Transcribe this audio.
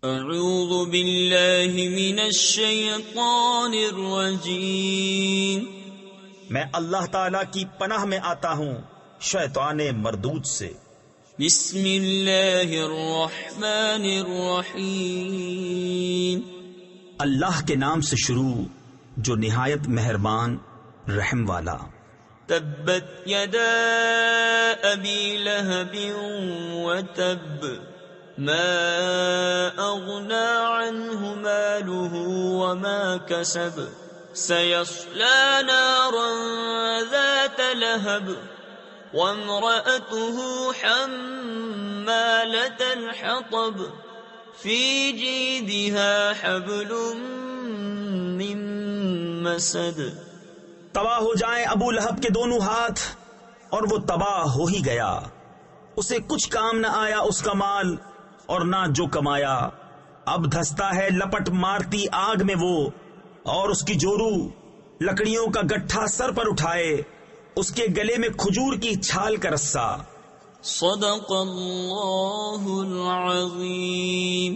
اعوذ باللہ من الشیطان الرجیم، میں اللہ تعالی کی پناہ میں آتا ہوں شیطان مردود سے۔ بسم اللہ الرحمن الرحیم، اللہ کے نام سے شروع جو نہایت مہربان رحم والا۔ تبت یدا ابی لہب وتب، ما اغنى عنه ماله وما كسب، سيصلى نارا ذات لهب، وامرأته حمالة الحطب، في جيدها حبل من مسد۔ تباہ ہو جائیں ابو لہب کے دونوں ہاتھ، اور وہ تباہ ہو ہی گیا، اسے کچھ کام نہ آیا اس کا مال اور نہ جو کمایا۔ اب دھستا ہے لپٹ مارتی آگ میں وہ، اور اس کی جورو لکڑیوں کا گٹھا سر پر اٹھائے، اس کے گلے میں کھجور کی چھال کا رسہ۔ صدق اللہ العظیم۔